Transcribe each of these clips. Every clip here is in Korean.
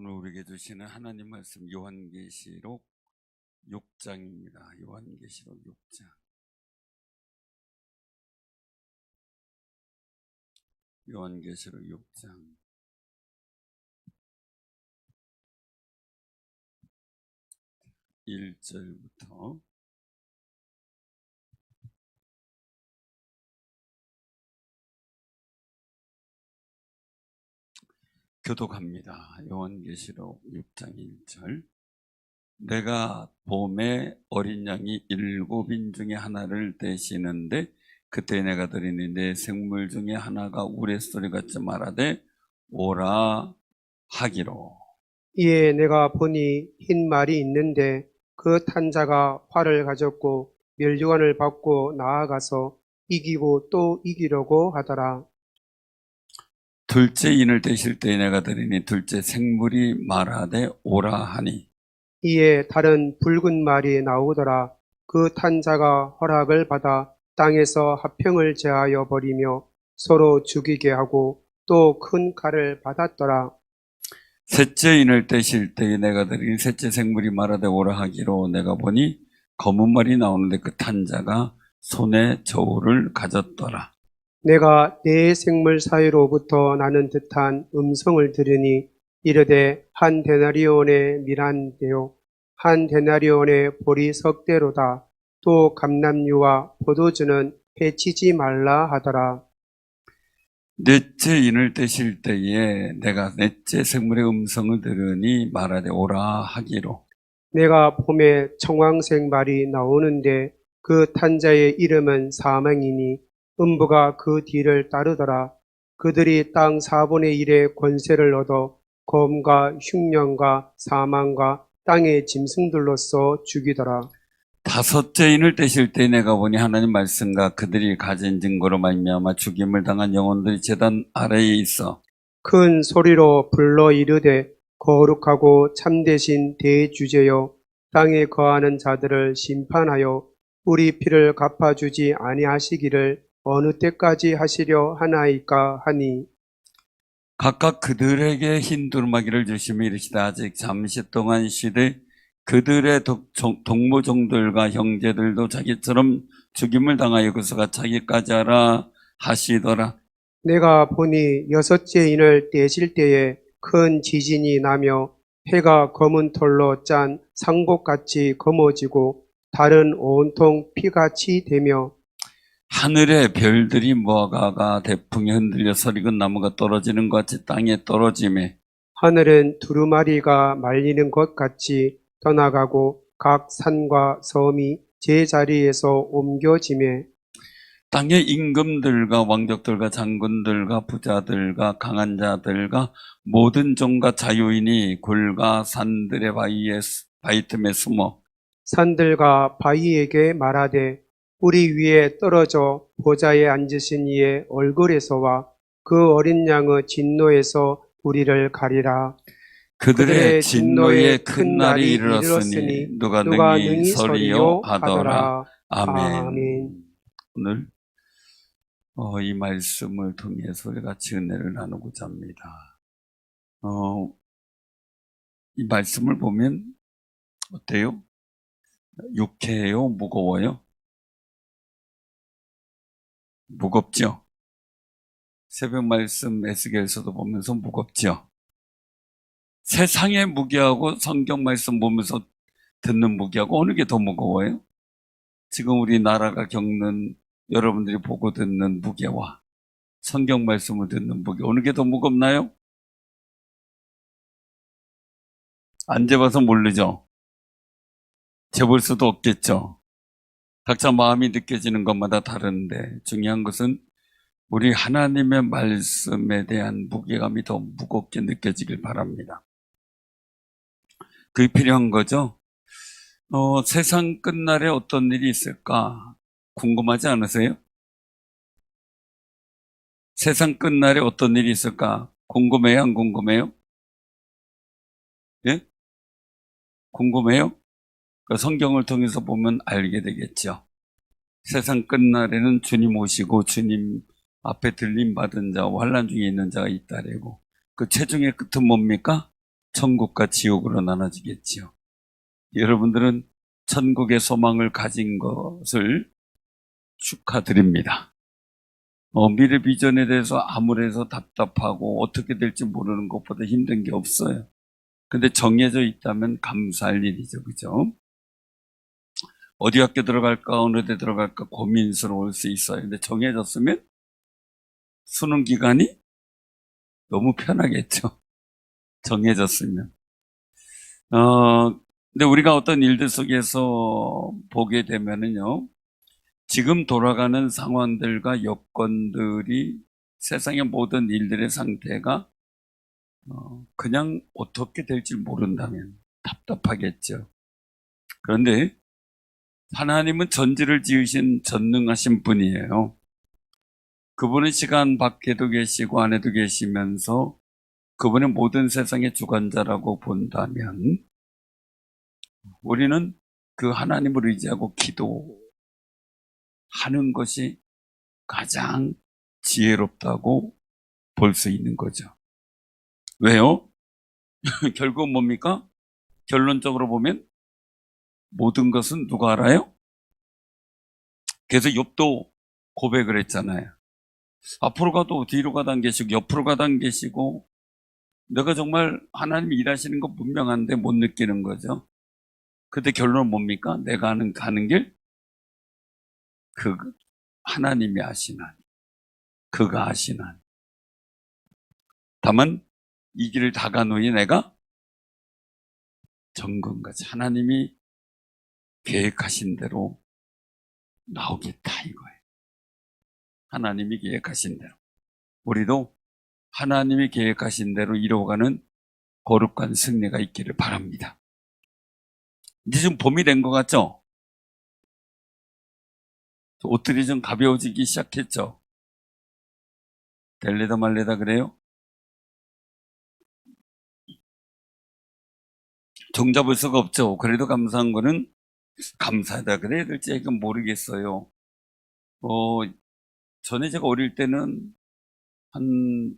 오늘 우리에게 주시는 하나님 말씀 요한계시록 6장입니다. 요한계시록 6장. 요한계시록 6장 1절부터 교독합니다. 요한계시록 6장 1절. 내가 봄에 어린 양이 7인 중에 하나를 떼시는데 그때 내가 들으니 내 생물 중에 하나가 우레소리 같이 말하되 오라 하기로. 이에 내가 보니 흰 말이 있는데 그 탄 자가 활을 가졌고 멸류관을 받고 나아가서 이기고 또 이기려고 하더라. 둘째 인을 떼실 때에 내가 들으니 둘째 생물이 말하되 오라 하니. 이에 다른 붉은 말이 나오더라. 그 탄 자가 허락을 받아 땅에서 화평을 제하여 버리며 서로 죽이게 하고 또 큰 칼을 받았더라. 셋째 인을 떼실 때에 내가 들으니 셋째 생물이 말하되 오라 하기로. 내가 보니 검은 말이 나오는데 그 탄 자가 손에 저울을 가졌더라. 내가 네 생물 사이로부터 나는 듯한 음성을 들으니 이르되 한 데나리온의 밀한데요 한 데나리온의 보리 석대로다. 또 감람류와 포도주는 해치지 말라 하더라. 넷째 인을 떼실 때에 내가 넷째 생물의 음성을 들으니 말하되 오라 하기로. 내가 봄에 청황색 말이 나오는데 그 탄자의 이름은 사망이니 음부가 그 뒤를 따르더라. 그들이 땅 4분의 1의 권세를 얻어 검과 흉년과 사망과 땅의 짐승들로서 죽이더라. 다섯째 인을 떼실 때 내가 보니 하나님 말씀과 그들이 가진 증거로 말미암아 죽임을 당한 영혼들이 제단 아래에 있어 큰 소리로 불러 이르되 거룩하고 참되신 대주제여 땅에 거하는 자들을 심판하여 우리 피를 갚아주지 아니하시기를 어느 때까지 하시려 하나이까 하니. 각각 그들에게 흰 두루마기를 주시며 이르시되 아직 잠시 동안 쉬되 그들의 동무종들과 형제들도 자기처럼 죽임을 당하여 그수가 차기까지 하라 하시더라. 내가 보니 여섯째 인을 떼실 때에 큰 지진이 나며 해가 검은 털로 짠 상복같이 검어지고 달은 온통 피같이 되며 하늘의 별들이 모아가 대풍에 흔들려 서리건 나무가 떨어지는 것 같이 땅에 떨어지매 하늘은 두루마리가 말리는 것 같이 떠나가고 각 산과 섬이 제자리에서 옮겨지매 땅의 임금들과 왕족들과 장군들과 부자들과 강한 자들과 모든 종과 자유인이 굴과 산들의 바위 틈에 숨어 산들과 바위에게 말하되 우리 위에 떨어져 보좌에 앉으신 이의 얼굴에서와 그 어린 양의 진노에서 우리를 가리라. 그들의 진노에 큰 날이 이르렀으니 누가 능히 서리요 하더라. 아멘. 아멘. 오늘 이 말씀을 통해서 우리 같이 은혜를 나누고자 합니다. 이 말씀을 보면 어때요? 유쾌해요? 무거워요? 무겁죠? 새벽 말씀 에스겔서도 보면서 무겁죠? 세상의 무게하고 성경 말씀 보면서 듣는 무게하고 어느 게 더 무거워요? 지금 우리나라가 겪는 여러분들이 보고 듣는 무게와 성경 말씀을 듣는 무게 어느 게 더 무겁나요? 안 재봐서 모르죠? 재볼 수도 없겠죠? 각자 마음이 느껴지는 것마다 다른데 중요한 것은 우리 하나님의 말씀에 대한 무게감이 더 무겁게 느껴지길 바랍니다. 그게 필요한 거죠? 세상 끝날에 어떤 일이 있을까 궁금하지 않으세요? 세상 끝날에 어떤 일이 있을까 궁금해요? 안 궁금해요? 예? 궁금해요? 성경을 통해서 보면 알게 되겠죠. 세상 끝날에는 주님 오시고 주님 앞에 들림 받은 자와 환난 중에 있는 자가 있다래고 그 최종의 끝은 뭡니까? 천국과 지옥으로 나눠지겠지요. 여러분들은 천국의 소망을 가진 것을 축하드립니다. 미래 비전에 대해서 아무래도 답답하고 어떻게 될지 모르는 것보다 힘든 게 없어요. 근데 정해져 있다면 감사할 일이죠. 그죠? 어디 학교 들어갈까, 어느 데 들어갈까 고민스러울 수 있어요. 근데 정해졌으면 수능 기간이 너무 편하겠죠. 정해졌으면. 근데 우리가 어떤 일들 속에서 보게 되면은요, 지금 돌아가는 상황들과 여건들이 세상의 모든 일들의 상태가 그냥 어떻게 될지 모른다면 답답하겠죠. 그런데 하나님은 전지를 지으신 전능하신 분이에요. 그분은 시간 밖에도 계시고 안에도 계시면서 그분의 모든 세상의 주관자라고 본다면 우리는 그 하나님을 의지하고 기도하는 것이 가장 지혜롭다고 볼 수 있는 거죠. 왜요? 결국 뭡니까? 결론적으로 보면 모든 것은 누가 알아요? 그래서 욥도 고백을 했잖아요. 앞으로 가도 뒤로 가도 안 계시고 옆으로 가도 안 계시고 내가 정말 하나님이 일하시는 거 분명한데 못 느끼는 거죠. 근데 결론은 뭡니까? 내가 가는 길? 그 하나님이 아시나니 그가 아시나니 다만 이 길을 다 간 후에 내가 정금같이 하나님이 계획하신 대로 나오겠다 이거예요. 하나님이 계획하신 대로 우리도 하나님이 계획하신 대로 이루어가는 거룩한 승리가 있기를 바랍니다. 이제 좀 봄이 된 것 같죠? 옷들이 좀 가벼워지기 시작했죠? 될래다 말래다 그래요? 종잡을 수가 없죠. 그래도 감사한 거는 감사하다 그래야 될지 이건 모르겠어요. 전에 제가 어릴 때는 한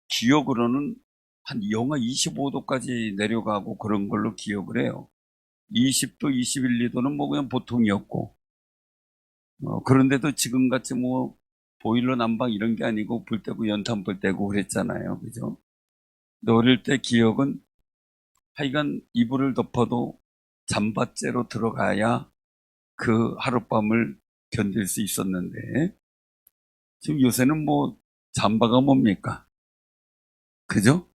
기억으로는 한 영하 25도까지 내려가고 그런 걸로 기억을 해요. 20도, 21, 2도는 뭐 그냥 보통이었고 그런데도 지금같이 뭐 보일러 난방 이런 게 아니고 불 때고 연탄불 때고 그랬잖아요. 그죠? 근데 어릴 때 기억은 하여간 이불을 덮어도 잠바째로 들어가야 그 하룻밤을 견딜 수 있었는데 지금 요새는 뭐 잠바가 뭡니까? 그죠?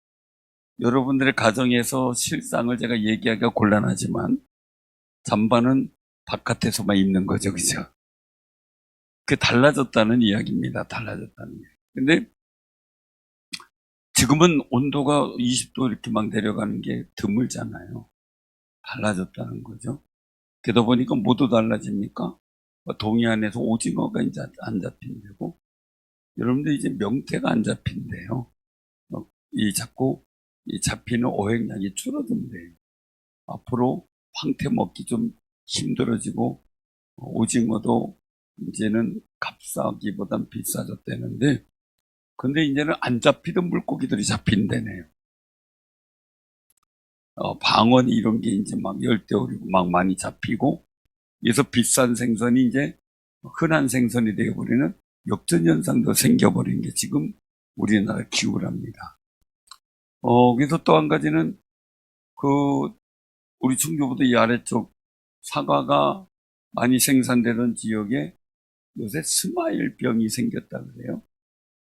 여러분들의 가정에서 실상을 제가 얘기하기가 곤란하지만 잠바는 바깥에서만 입는 거죠. 그죠? 그 달라졌다는 이야기입니다. 달라졌다는 이야기. 근데 지금은 온도가 20도 이렇게 막 내려가는 게 드물잖아요. 달라졌다는 거죠. 그러다 보니까 모두 달라집니까? 동해안에서 오징어가 이제 안 잡힌대고 여러분들 이제 명태가 안 잡힌대요. 자꾸 이 잡히는 어획량이 줄어든대요. 앞으로 황태 먹기 좀 힘들어지고 오징어도 이제는 값싸기보단 비싸졌다는데 근데 이제는 안 잡히던 물고기들이 잡힌대네요. 방언이 이런 게 이제 막 열대어리고 막 많이 잡히고 그래서 비싼 생선이 이제 흔한 생선이 되어버리는 역전현상도 생겨버린 게 지금 우리나라 기후랍니다. 그래서 또 한 가지는 그 우리 충주보다 이 아래쪽 사과가 많이 생산되던 지역에 요새 스마일병이 생겼다 그래요.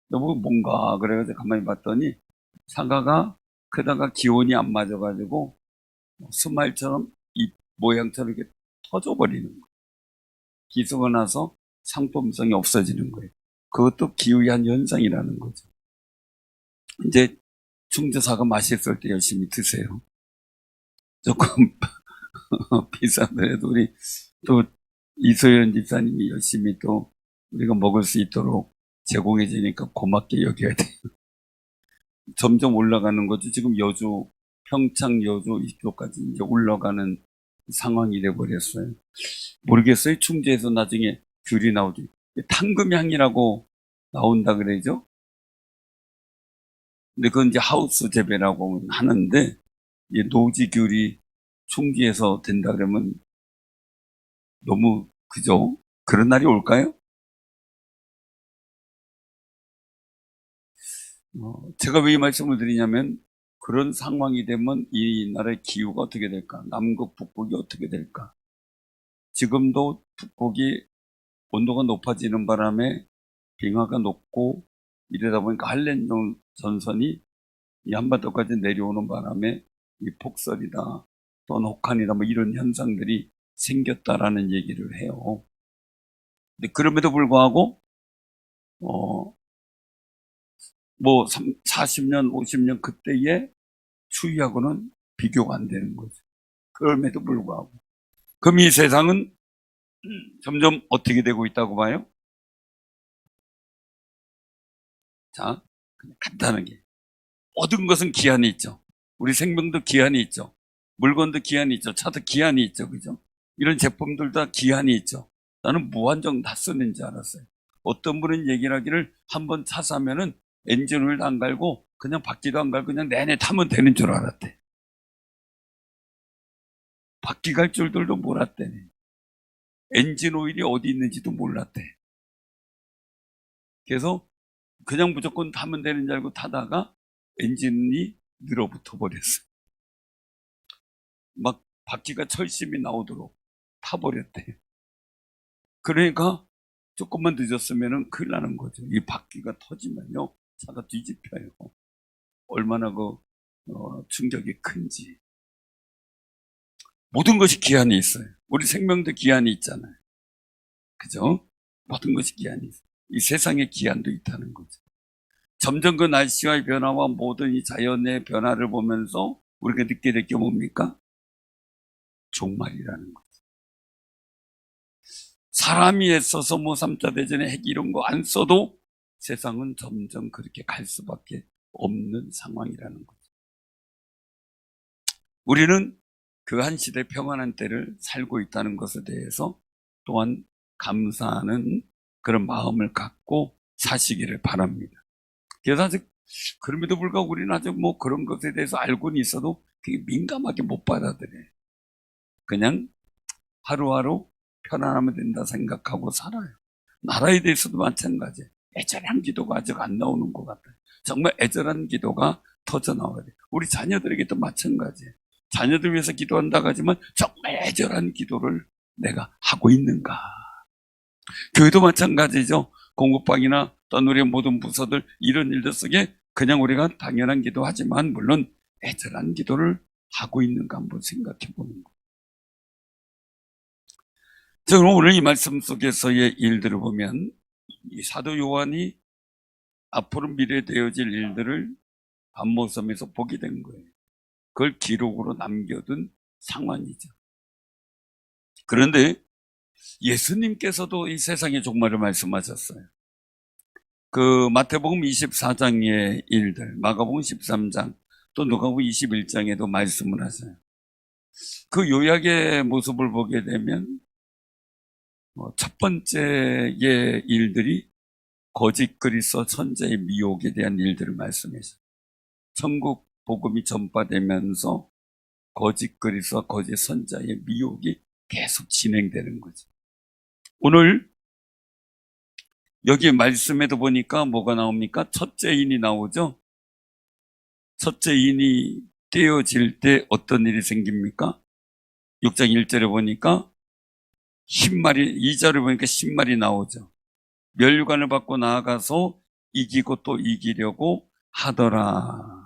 너무 뭔가 그래가지고 가만히 봤더니 사과가 크다가 기온이 안 맞아가지고 스마일처럼 잎 모양처럼 이렇게 터져버리는 거예요. 기수가 나서 상품성이 없어지는 거예요. 그것도 기후의 한 현상이라는 거죠. 이제 충주사과 맛있을 때 열심히 드세요. 조금 비싸더라도 우리 또 이소연 집사님이 열심히 또 우리가 먹을 수 있도록 제공해 주니까 고맙게 여겨야 돼요. 점점 올라가는 거죠. 지금 여주, 평창, 여주 이쪽까지 이제 올라가는 상황이 돼버렸어요. 모르겠어요. 충주에서 나중에 귤이 나오지. 당금향이라고 나온다 그러죠. 근데 그건 이제 하우스 재배라고 하는데, 이 노지귤이 충지에서 된다 그러면 너무, 그죠? 그런 날이 올까요? 제가 왜 이 말씀을 드리냐면, 그런 상황이 되면 이 나라의 기후가 어떻게 될까? 남극, 북극이 어떻게 될까? 지금도 북극이 온도가 높아지는 바람에 빙하가 녹고 이러다 보니까 한랭 전선이 이 한반도까지 내려오는 바람에 이 폭설이다 또는 혹한이다 뭐 이런 현상들이 생겼다라는 얘기를 해요. 근데 그럼에도 불구하고 뭐 40년, 50년 그때의 추위하고는 비교가 안 되는 거죠. 그럼에도 불구하고. 그럼 이 세상은 점점 어떻게 되고 있다고 봐요? 자, 그냥 간단하게. 모든 것은 기한이 있죠. 우리 생명도 기한이 있죠. 물건도 기한이 있죠. 차도 기한이 있죠. 그죠? 이런 제품들 다 기한이 있죠. 나는 무한정 다 쓰는 줄 알았어요. 어떤 분은 얘기를 하기를 한번 차 사면은 엔진오일 안 갈고 그냥 바퀴도 안 갈고 그냥 내내 타면 되는 줄 알았대. 바퀴 갈 줄들도 몰랐대네. 엔진오일이 어디 있는지도 몰랐대. 그래서 그냥 무조건 타면 되는 줄 알고 타다가 엔진이 늘어붙어 버렸어요. 막 바퀴가 철심이 나오도록 타버렸대. 그러니까 조금만 늦었으면 큰일 나는 거죠. 이 바퀴가 터지면요, 차가 뒤집혀요. 얼마나 충격이 큰지. 모든 것이 기한이 있어요. 우리 생명도 기한이 있잖아요. 그죠? 모든 것이 기한이 있어요. 이 세상에 기한도 있다는 거죠. 점점 그 날씨와의 변화와 모든 이 자연의 변화를 보면서 우리가 느끼게 될 게 뭡니까? 종말이라는 거죠. 사람이 애써서 뭐 3차 대전에 핵 이런 거 안 써도 세상은 점점 그렇게 갈 수밖에 없는 상황이라는 거죠. 우리는 그 한 시대 평안한 때를 살고 있다는 것에 대해서 또한 감사하는 그런 마음을 갖고 사시기를 바랍니다. 그래서 아직 그럼에도 불구하고 우리는 아직 뭐 그런 것에 대해서 알고는 있어도 되게 민감하게 못 받아들여요. 그냥 하루하루 편안하면 된다 생각하고 살아요. 나라에 대해서도 마찬가지예요. 애절한 기도가 아직 안 나오는 것 같아요. 정말 애절한 기도가 터져 나와야 돼요. 우리 자녀들에게도 마찬가지예요. 자녀들 위해서 기도한다고 하지만 정말 애절한 기도를 내가 하고 있는가. 교회도 마찬가지죠. 공급방이나 또는 우리의 모든 부서들 이런 일들 속에 그냥 우리가 당연한 기도하지만 물론 애절한 기도를 하고 있는가 한번 생각해 보는 거예요. 자, 그럼 오늘 이 말씀 속에서의 일들을 보면 이 사도 요한이 앞으로 미래되어질 일들을 밤모섬에서 보게 된 거예요. 그걸 기록으로 남겨둔 상황이죠. 그런데 예수님께서도 이 세상의 종말을 말씀하셨어요. 그 마태복음 24장의 일들, 마가복음 13장, 또 누가복음 21장에도 말씀을 하세요. 그 요약의 모습을 보게 되면 첫 번째의 일들이 거짓 그리스도 선자의 미혹에 대한 일들을 말씀해서 천국 복음이 전파되면서 거짓 그리스도와 거짓 선자의 미혹이 계속 진행되는 거죠. 오늘 여기 말씀에도 보니까 뭐가 나옵니까? 첫째인이 나오죠. 첫째인이 떼어질 때 어떤 일이 생깁니까? 6장 1절에 보니까 10마리, 2절에 보니까 10마리 나오죠. 멸관을 받고 나아가서 이기고 또 이기려고 하더라.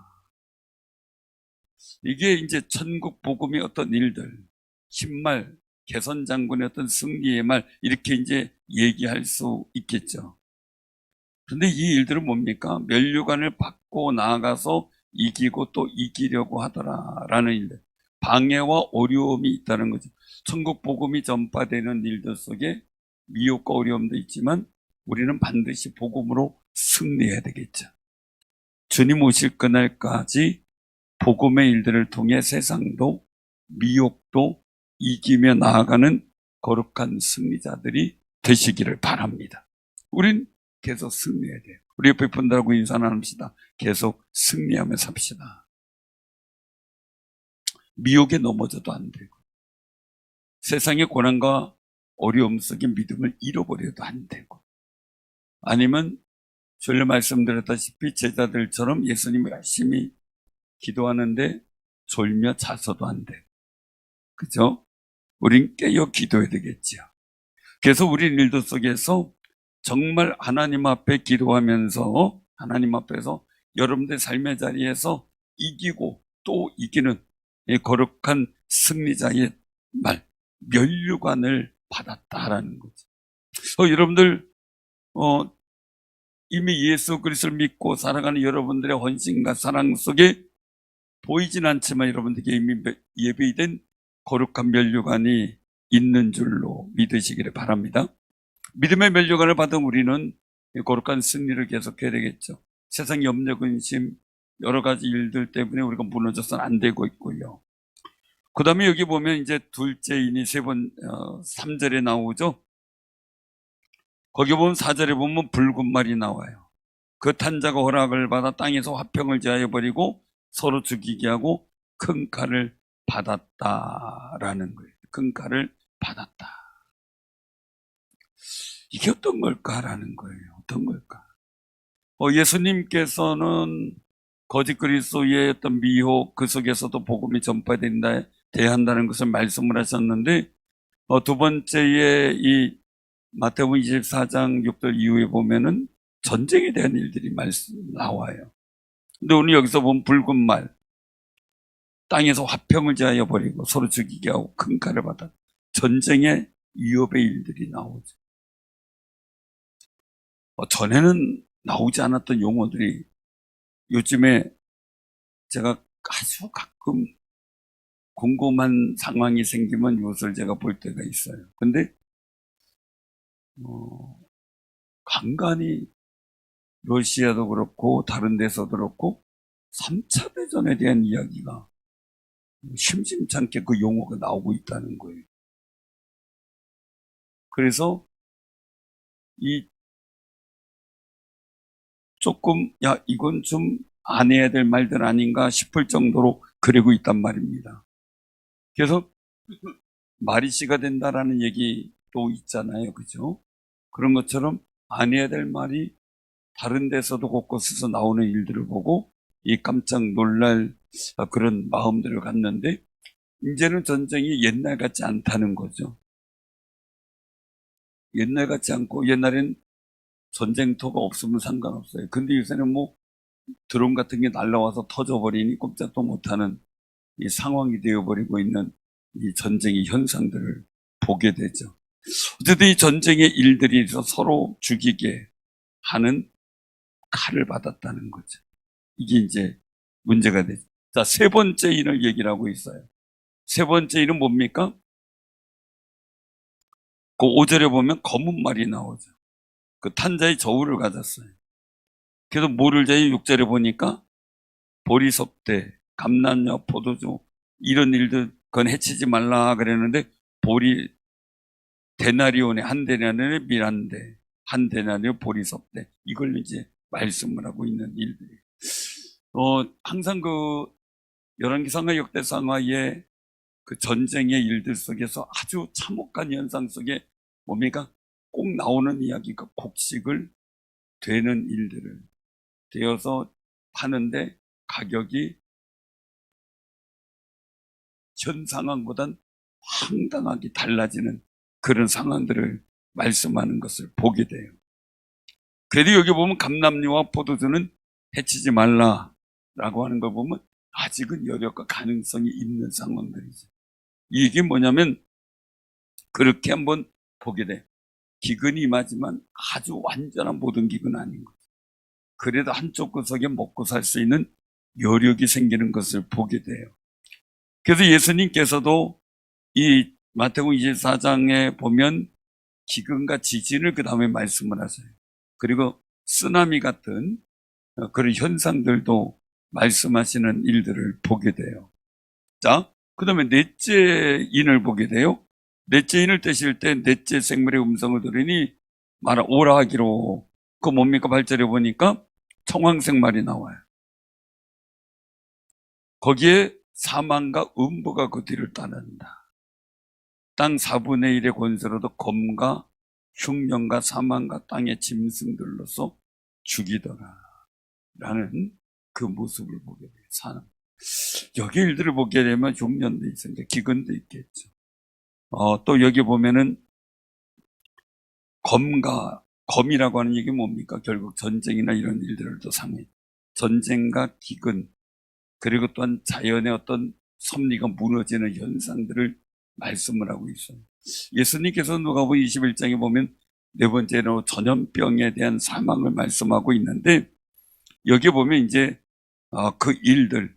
이게 이제 천국 복음의 어떤 일들, 10말, 개선장군의 어떤 승리의 말, 이렇게 이제 얘기할 수 있겠죠. 그런데 이 일들은 뭡니까? 면류관을 받고 나아가서 이기고 또 이기려고 하더라라는 일들. 방해와 어려움이 있다는 거죠. 천국 복음이 전파되는 일들 속에 미혹과 어려움도 있지만 우리는 반드시 복음으로 승리해야 되겠죠. 주님 오실 그날까지 복음의 일들을 통해 세상도 미혹도 이기며 나아가는 거룩한 승리자들이 되시기를 바랍니다. 우린 계속 승리해야 돼요. 우리 옆에 분들하고 인사 나눕시다. 계속 승리하며 삽시다. 미혹에 넘어져도 안 되고, 세상의 고난과 어려움 속에 믿음을 잃어버려도 안 되고, 아니면 전에 말씀드렸다시피 제자들처럼 예수님이 열심히 기도하는데 졸며 자서도 안 되고, 그죠? 우린 깨어 기도해야 되겠죠. 그래서 우리 일도 속에서 정말 하나님 앞에 기도하면서 하나님 앞에서 여러분들 삶의 자리에서 이기고 또 이기는 이 거룩한 승리자의 말, 면류관을 받았다라는 거죠. 여러분들 이미 예수 그리스도를 믿고 살아가는 여러분들의 헌신과 사랑 속에 보이진 않지만 여러분들에게 이미 예비된 거룩한 면류관이 있는 줄로 믿으시기를 바랍니다. 믿음의 면류관을 받은 우리는 거룩한 승리를 계속해야 되겠죠. 세상 염려, 근심, 여러 가지 일들 때문에 우리가 무너져서는 안 되고 있고요. 그 다음에 여기 보면 이제 둘째인이 3절에 나오죠. 거기 보면 4절에 보면 붉은 말이 나와요. 그 탄자가 허락을 받아 땅에서 화평을 제하여 버리고 서로 죽이게 하고 큰 칼을 받았다라는 거예요. 큰 칼을 받았다. 이게 어떤 걸까라는 거예요. 어떤 걸까? 예수님께서는 거짓 그리스도의 어떤 미혹 그 속에서도 복음이 전파된다, 대한다는 것을 말씀을 하셨는데, 두 번째에 이 마태복음 24장 6절 이후에 보면은 전쟁에 대한 일들이 나와요. 근데 오늘 여기서 보면 붉은 말, 땅에서 화평을 제하여 버리고 서로 죽이게 하고 큰 칼을 받아 전쟁의 위협의 일들이 나오죠. 전에는 나오지 않았던 용어들이 요즘에 제가 아주 가끔 궁금한 상황이 생기면 이것을 제가 볼 때가 있어요. 근데 간간히 러시아도 그렇고 다른 데서도 그렇고 3차 대전에 대한 이야기가 심심찮게 그 용어가 나오고 있다는 거예요. 그래서 이 조금 이건 좀 안 해야 될 말들 아닌가 싶을 정도로 그러고 있단 말입니다. 그래서 말이 씨가 된다라는 얘기도 있잖아요. 그죠? 그런 것처럼 안 해야 될 말이 다른 데서도 곳곳에서 나오는 일들을 보고 이 깜짝 놀랄 그런 마음들을 갖는데, 이제는 전쟁이 옛날 같지 않다는 거죠. 옛날 같지 않고, 옛날엔 전쟁터가 없으면 상관없어요. 근데 요새는 뭐 드론 같은 게 날라와서 터져버리니 꼼짝도 못하는 이 상황이 되어버리고 있는 이 전쟁의 현상들을 보게 되죠. 어쨌든 이 전쟁의 일들이 서로 죽이게 하는 칼을 받았다는 거죠. 이게 이제 문제가 되죠. 자, 세 번째 인을 얘기를 하고 있어요. 세 번째 인은 뭡니까? 그 5절에 보면 검은 말이 나오죠. 그 탄자의 저울을 가졌어요. 그래서 뭐를 제요? 6절에 보니까 보리석대, 감람녀, 포도주 이런 일들 그건 해치지 말라 그랬는데, 보리 데나리온에 한 데나리온에 밀한대, 한 데나리온 보리석대, 이걸 이제 말씀을 하고 있는 일들이. 항상 그 열왕기상하 역대상하의 그 전쟁의 일들 속에서 아주 참혹한 현상 속에 뭡니까? 꼭 나오는 이야기가 곡식을 되는 일들을 되어서 파는데 가격이 현 상황보단 황당하게 달라지는 그런 상황들을 말씀하는 것을 보게 돼요. 그래도 여기 보면 감람류와 포도주는 해치지 말라라고 하는 걸 보면 아직은 여력과 가능성이 있는 상황들이죠. 이게 뭐냐면 그렇게 한번 보게 돼. 기근이 임하지만 아주 완전한 모든 기근은 아닌 거죠. 그래도 한쪽 구석에 먹고 살 수 있는 여력이 생기는 것을 보게 돼요. 그래서 예수님께서도 이 마태복음 24장에 보면 기근과 지진을 그 다음에 말씀을 하세요. 그리고 쓰나미 같은 그런 현상들도 말씀하시는 일들을 보게 돼요. 자, 그 다음에 넷째 인을 보게 돼요. 넷째 인을 떼실 때 넷째 생물의 음성을 들으니 말아 오라 하기로 그 뭡니까? 8절에 보니까 청황색 말이 나와요. 거기에 사망과 음부가 그 뒤를 따른다. 땅 4분의 1의 권세로도 검과 흉년과 사망과 땅의 짐승들로서 죽이더라. 라는 그 모습을 보게 돼요. 사람. 여기 일들을 보게 되면 흉년도 있으니까 기근도 있겠죠. 또 여기 보면은 검이라고 하는 얘기 뭡니까? 결국 전쟁이나 이런 일들을 또 상해. 전쟁과 기근, 그리고 또한 자연의 어떤 섭리가 무너지는 현상들을 말씀을 하고 있어요. 예수님께서 누가복음 21장에 보면 네 번째로 전염병에 대한 사망을 말씀하고 있는데, 여기 보면 이제 그 일들,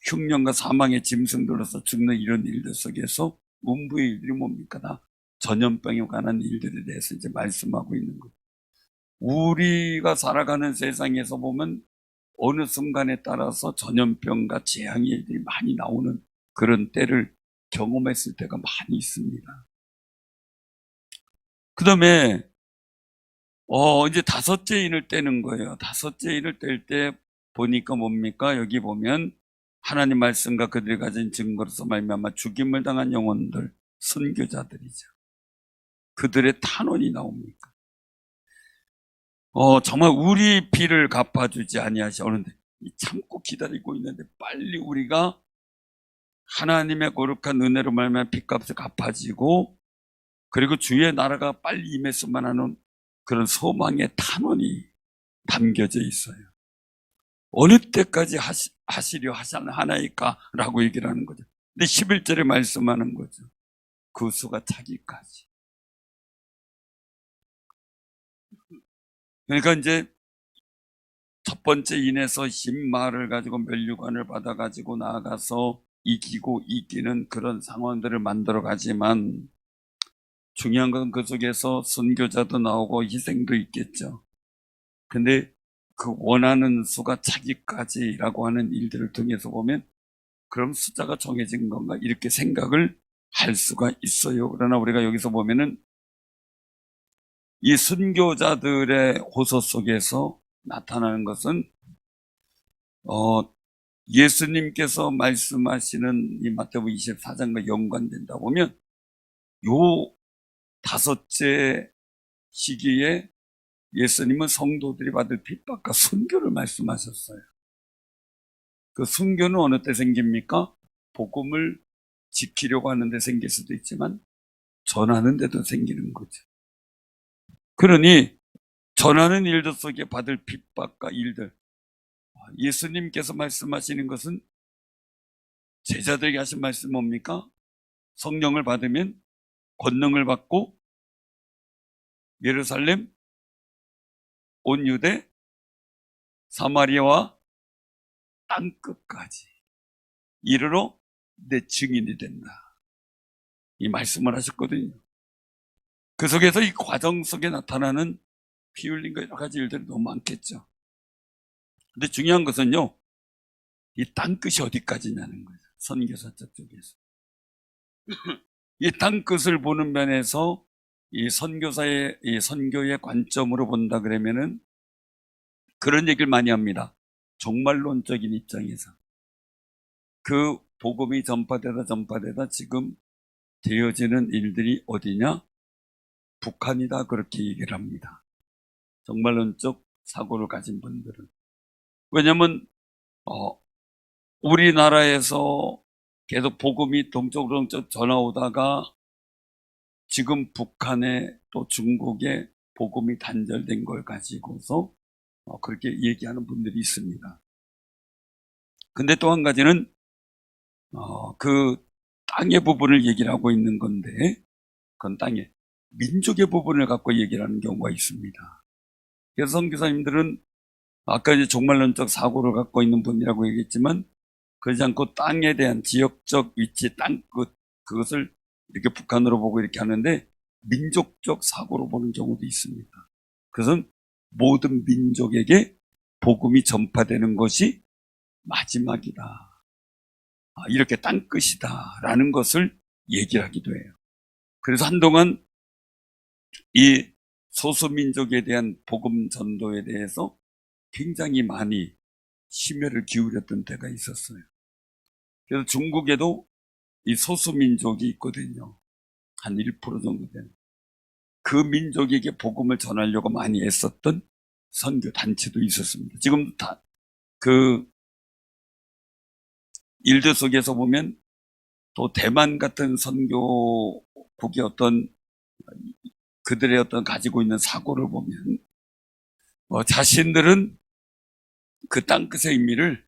흉년과 사망의 짐승들로서 죽는 이런 일들 속에서 음부의 일들이 뭡니까? 다 전염병에 관한 일들에 대해서 이제 말씀하고 있는 거예요. 우리가 살아가는 세상에서 보면 어느 순간에 따라서 전염병과 재앙의 일들이 많이 나오는 그런 때를 경험했을 때가 많이 있습니다. 그 다음에 이제 다섯째 인을 떼는 거예요. 다섯째 인을 뗄 때 보니까 뭡니까? 여기 보면 하나님 말씀과 그들이 가진 증거로서 말미암아 죽임을 당한 영혼들, 선교자들이죠. 그들의 탄원이 나옵니까? 정말 우리 피를 갚아주지 아니하시오는데 참고 기다리고 있는데 빨리 우리가 하나님의 거룩한 은혜로 말미암아 핏값을 갚아지고, 그리고 주의 나라가 빨리 임했으면 하는 그런 소망의 탄원이 담겨져 있어요. 어느 때까지 하시려 하나이까? 라고 얘기를 하는 거죠. 근데 11절에 말씀하는 거죠. 그 수가 차기까지. 그러니까 이제 첫 번째 인에서 흰 말을 가지고 면류관을 받아가지고 나아가서 이기고 이기는 그런 상황들을 만들어 가지만, 중요한 건 그 속에서 선교자도 나오고 희생도 있겠죠. 근데 그 원하는 수가 차기까지라고 하는 일들을 통해서 보면 그럼 숫자가 정해진 건가? 이렇게 생각을 할 수가 있어요. 그러나 우리가 여기서 보면은 이 선교자들의 호소 속에서 나타나는 것은 예수님께서 말씀하시는 이 마태복음 24장과 연관된다 보면 요 다섯째 시기에 예수님은 성도들이 받을 핍박과 순교를 말씀하셨어요. 그 순교는 어느 때 생깁니까? 복음을 지키려고 하는데 생길 수도 있지만 전하는 데도 생기는 거죠. 그러니 전하는 일들 속에 받을 핍박과 일들, 예수님께서 말씀하시는 것은 제자들에게 하신 말씀 뭡니까? 성령을 받으면 권능을 받고 예루살렘, 온 유대, 사마리아와 땅끝까지 이르러 내 증인이 된다. 이 말씀을 하셨거든요. 그 속에서 이 과정 속에 나타나는 피 흘림과 여러 가지 일들이 너무 많겠죠. 근데 중요한 것은요, 이 땅끝이 어디까지냐는 거예요. 선교사적 쪽에서. 이 땅끝을 보는 면에서 이 선교사의, 이 선교의 관점으로 본다 그러면은 그런 얘기를 많이 합니다. 종말론적인 입장에서. 그 복음이 전파되다 지금 되어지는 일들이 어디냐? 북한이다. 그렇게 얘기를 합니다. 종말론적 사고를 가진 분들은. 왜냐면 우리나라에서 계속 복음이 동쪽으로 전화 오다가 지금 북한에 또 중국에 복음이 단절된 걸 가지고서 그렇게 얘기하는 분들이 있습니다. 근데 또 한 가지는 그 땅의 부분을 얘기를 하고 있는 건데, 그건 땅의 민족의 부분을 갖고 얘기를 하는 경우가 있습니다. 그래서 선교사님들은 아까 이제 종말론적 사고를 갖고 있는 분이라고 얘기했지만, 그러지 않고 땅에 대한 지역적 위치, 땅끝, 그것을 이렇게 북한으로 보고 이렇게 하는데, 민족적 사고로 보는 경우도 있습니다. 그것은 모든 민족에게 복음이 전파되는 것이 마지막이다. 이렇게 땅끝이다. 라는 것을 얘기하기도 해요. 그래서 한동안 이 소수민족에 대한 복음 전도에 대해서 굉장히 많이 심혈을 기울였던 때가 있었어요. 그래서 중국에도 이 소수민족이 있거든요. 한 1% 정도 되는. 그 민족에게 복음을 전하려고 많이 애썼던 선교 단체도 있었습니다. 지금도 다 그 일들 속에서 보면 또 대만 같은 선교국의 어떤 그들의 어떤 가지고 있는 사고를 보면 자신들은 그 땅끝의 의미를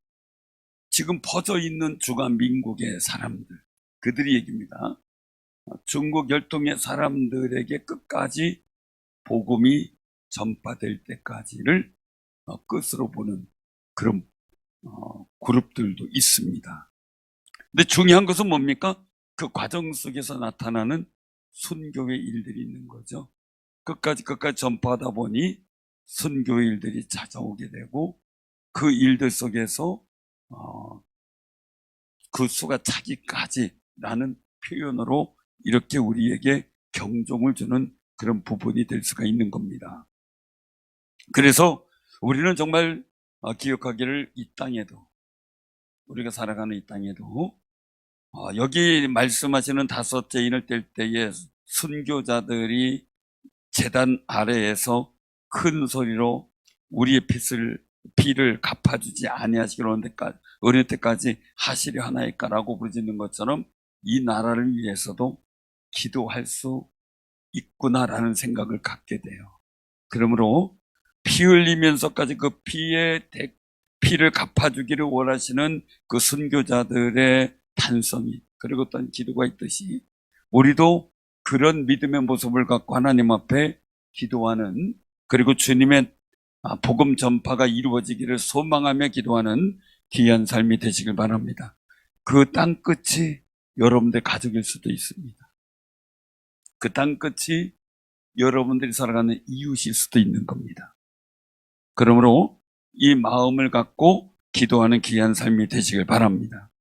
지금 퍼져 있는 주간민국의 사람들, 그들이 얘기입니다. 중국 열동의 사람들에게 끝까지 복음이 전파될 때까지를 끝으로 보는 그런 그룹들도 있습니다. 근데 중요한 것은 뭡니까? 그 과정 속에서 나타나는 순교의 일들이 있는 거죠. 끝까지 전파하다 보니 순교의 일들이 찾아오게 되고 그 일들 속에서 그 수가 차기까지라는 표현으로 이렇게 우리에게 경종을 주는 그런 부분이 될 수가 있는 겁니다. 그래서 우리는 정말 기억하기를 이 땅에도, 우리가 살아가는 이 땅에도 여기 말씀하시는 다섯째 인을 뗄 때에 순교자들이 제단 아래에서 큰 소리로 우리의 피를 갚아주지 아니하시기로 어느 때까지 하시려 하나이까라고 부르짖는 것처럼 이 나라를 위해서도 기도할 수 있구나라는 생각을 갖게 돼요. 그러므로 피 흘리면서까지 그 피를 갚아주기를 원하시는 그 순교자들의 탄성이, 그리고 어떤 기도가 있듯이 우리도 그런 믿음의 모습을 갖고 하나님 앞에 기도하는, 그리고 주님의 복음 전파가 이루어지기를 소망하며 기도하는 귀한 삶이 되시길 바랍니다. 그 땅끝이 여러분들 가족일 수도 있습니다. 그 땅끝이 여러분들이 살아가는 이웃일 수도 있는 겁니다. 그러므로 이 마음을 갖고 기도하는 귀한 삶이 되시길 바랍니다.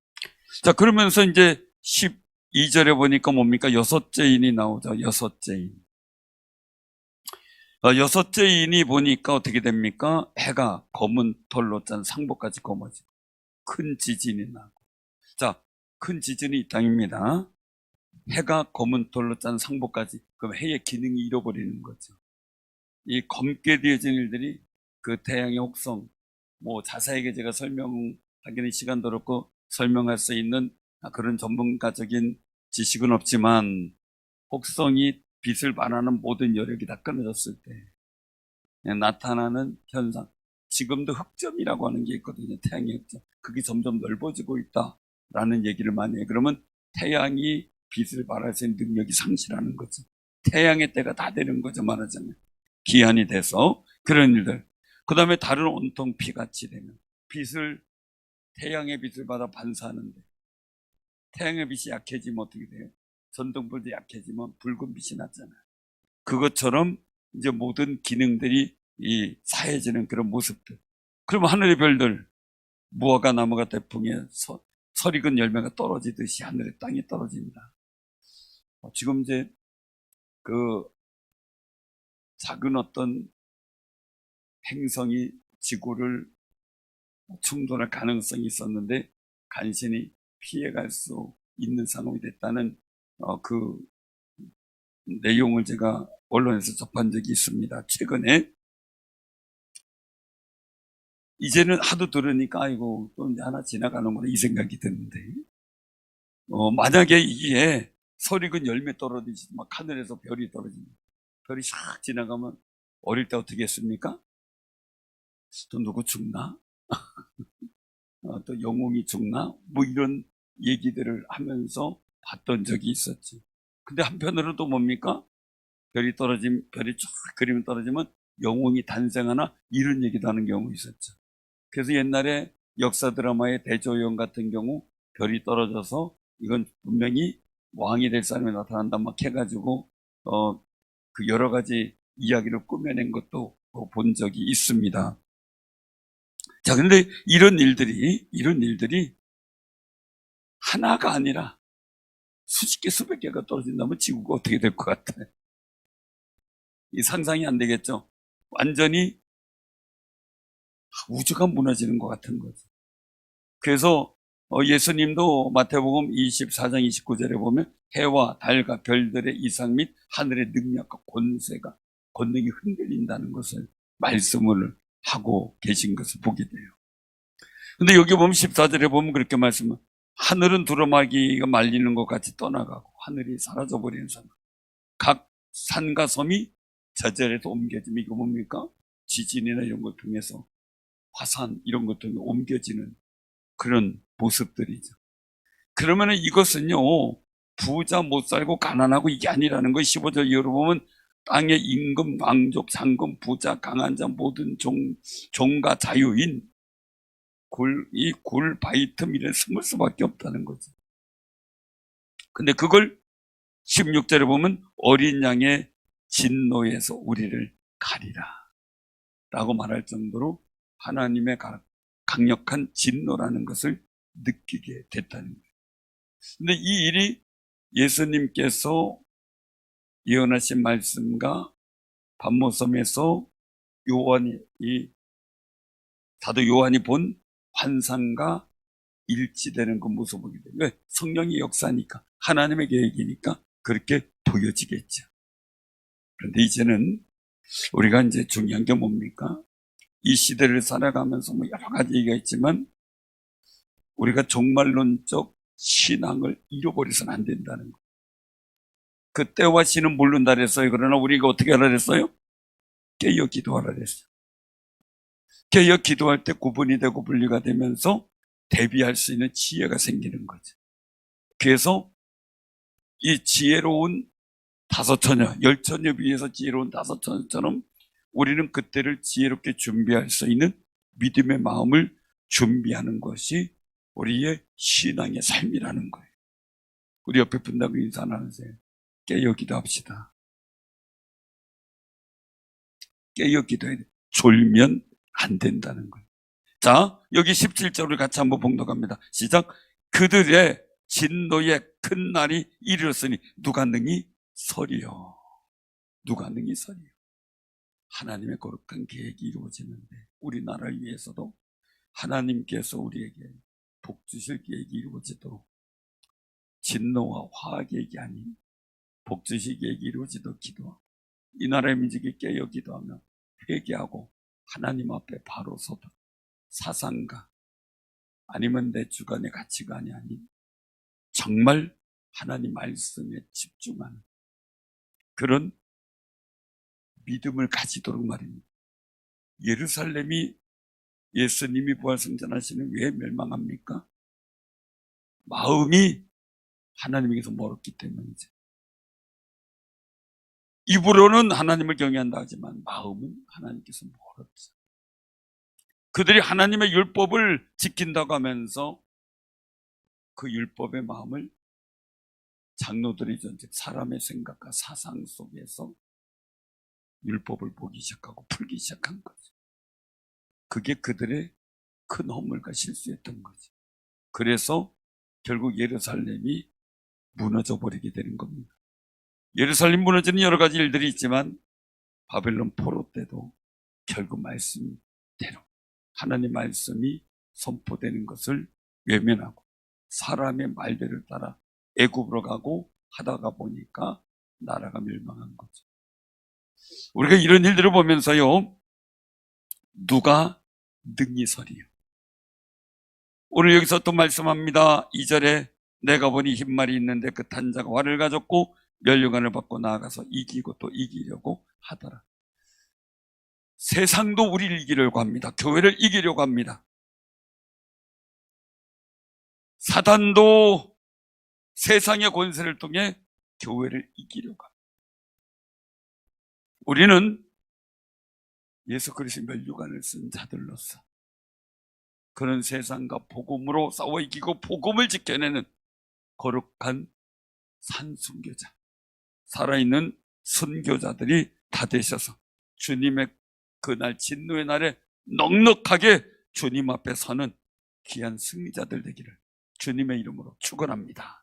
자, 그러면서 이제 12절에 보니까 뭡니까? 여섯째 인이 나오죠. 여섯째 인. 여섯째 인이 보니까 어떻게 됩니까? 해가 검은 털로 짠 상복까지 검어지고 큰 지진이 나고. 자, 큰 지진이 이 땅입니다. 해가 검은 털로 짠 상복까지. 그럼 해의 기능이 잃어버리는 거죠. 이 검게 되어진 일들이 그 태양의 혹성, 자세하게 제가 설명하기는 시간도 없고 설명할 수 있는 그런 전문가적인 지식은 없지만, 혹성이 빛을 발하는 모든 여력이 다 끊어졌을 때 나타나는 현상, 지금도 흑점이라고 하는 게 있거든요. 태양의 흑점. 그게 점점 넓어지고 있다라는 얘기를 많이 해요. 그러면 태양이 빛을 발할 수 있는 능력이 상실하는 거죠. 태양의 때가 다 되는 거죠, 말하자면. 기한이 돼서 그런 일들. 그 다음에 다른 온통 피같이 되는, 태양의 빛을 받아 반사하는데 태양의 빛이 약해지면 어떻게 돼요? 전등불도 약해지면 붉은 빛이 나잖아요. 그것처럼 이제 모든 기능들이 사해지는 그런 모습들. 그러면 하늘의 별들, 무화과 나무가 대풍에 설익은 열매가 떨어지듯이 하늘의 땅이 떨어집니다. 지금 이제 그 작은 어떤 행성이 지구를 충돌할 가능성이 있었는데 간신히 피해갈 수 있는 상황이 됐다는 그 내용을 제가 언론에서 접한 적이 있습니다. 최근에. 이제는 하도 들으니까 아이고 또 이제 하나 지나가는구나 이 생각이 드는데, 만약에 이게 설익은 열매 떨어지지 막 하늘에서 별이 떨어집니다. 별이 샥 지나가면 어릴 때 어떻게 했습니까? 또 누구 죽나? 또 영웅이 죽나? 이런 얘기들을 하면서 봤던 적이 있었지. 근데 한편으로는 또 뭡니까? 별이 쫙 그림이 떨어지면 영웅이 탄생하나? 이런 얘기도 하는 경우 있었죠. 그래서 옛날에 역사 드라마의 대조영 같은 경우 별이 떨어져서 이건 분명히 왕이 될 사람이 나타난다 막 해가지고 그 여러 가지 이야기를 꾸며낸 것도 본 적이 있습니다. 자, 근데 이런 일들이 하나가 아니라 수십 개, 수백 개가 떨어진다면 지구가 어떻게 될 것 같아요? 이 상상이 안 되겠죠? 완전히 우주가 무너지는 것 같은 거죠. 그래서 예수님도 마태복음 24장 29절에 보면 해와 달과 별들의 이상 및 하늘의 능력과 권능이 흔들린다는 것을 말씀을 하고 계신 것을 보게 돼요. 근데 여기 보면 14절에 보면 그렇게 말씀을, 하늘은 두루마기가 말리는 것 같이 떠나가고 하늘이 사라져버리는 상황. 각 산과 섬이 저절에서 옮겨지면, 이거 뭡니까? 지진이나 이런 걸 통해서 화산 이런 것 등에 옮겨지는 그런 모습들이죠. 그러면은 이것은요, 부자 못 살고 가난하고 이게 아니라는 거. 15절 이후로 보면 땅의 임금, 왕족, 상금, 부자, 강한 자, 모든 종과 자유인, 이 굴, 바위 틈이를 숨을 수밖에 없다는 거죠. 근데 그걸 16절에 보면 어린 양의 진노에서 우리를 가리라 라고 말할 정도로 하나님의 강력한 진노라는 것을 느끼게 됐다는 거예요. 근데 이 일이 예수님께서 예언하신 말씀과 반모섬에서 사도 요한이 본 환상과 일치되는 그 모습을 보게 돼요. 왜? 성령의 역사니까, 하나님의 계획이니까 그렇게 보여지겠죠. 그런데 이제는 우리가 이제 중요한 게 뭡니까? 이 시대를 살아가면서 뭐 여러 가지 얘기가 있지만 우리가 종말론적 신앙을 잃어버려서는 안 된다는 거예요. 그 때와 시는 모른다 그랬어요. 그러나 우리가 어떻게 하라 그랬어요? 깨어 기도하라 그랬어요. 깨어 기도할 때 구분이 되고 분리가 되면서 대비할 수 있는 지혜가 생기는 거죠. 그래서 이 지혜로운 다섯 처녀, 열 처녀 비해서 지혜로운 다섯 처녀처럼 우리는 그때를 지혜롭게 준비할 수 있는 믿음의 마음을 준비하는 것이 우리의 신앙의 삶이라는 거예요. 우리 옆에 분다고 인사 나누세요. 깨어 기도합시다. 깨어 기도해야 돼. 졸면 안 된다는 거예요. 자, 여기 17절을 같이 한번 봉독합니다. 시작. 그들의 진노의 큰 날이 이르렀으니 누가 능히 서리요. 누가 능히 서리요. 하나님의 거룩한 계획이 이루어지는데 우리나라를 위해서도 하나님께서 우리에게 복 주실 계획이 이루어지도록 진노와 화학 계획이 아닌 복 주실 계획이 이루어지도록 기도하고 이 나라의 민족이 깨어 기도하며 회개하고 하나님 앞에 바로 서도록 사상가 아니면 내 주관의 가치관이 아닌 정말 하나님 말씀에 집중하는 그런 믿음을 가지도록 말입니다. 예루살렘이 예수님이 부활승천하시는 왜 멸망합니까? 마음이 하나님에게서 멀었기 때문이죠. 입으로는 하나님을 경외한다 하지만 마음은 하나님께서 멀었죠. 그들이 하나님의 율법을 지킨다고 하면서 그 율법의 마음을 장로들이 즉 사람의 생각과 사상 속에서 율법을 보기 시작하고 풀기 시작한 거죠. 그게 그들의 큰 허물과 실수였던 거죠. 그래서 결국 예루살렘이 무너져 버리게 되는 겁니다. 예루살렘 무너지는 여러 가지 일들이 있지만 바벨론 포로 때도 결국 말씀대로 하나님 말씀이 선포되는 것을 외면하고 사람의 말들을 따라 애굽으로 가고 하다가 보니까 나라가 멸망한 거죠. 우리가 이런 일들을 보면서요, 누가 능히 서리요. 오늘 여기서 또 말씀합니다. 2절에 내가 보니 흰말이 있는데 그 탄자가 활을 가졌고 면류관을 받고 나아가서 이기고 또 이기려고 하더라. 세상도 우리를 이기려고 합니다. 교회를 이기려고 합니다. 사단도 세상의 권세를 통해 교회를 이기려고 합니다. 우리는 예수 그리스도의 면류관을 쓴 자들로서 그런 세상과 복음으로 싸워 이기고 복음을 지켜내는 거룩한 산순교자, 살아있는 순교자들이 다 되셔서 주님의 그날 진노의 날에 넉넉하게 주님 앞에 서는 귀한 승리자들 되기를 주님의 이름으로 축원합니다.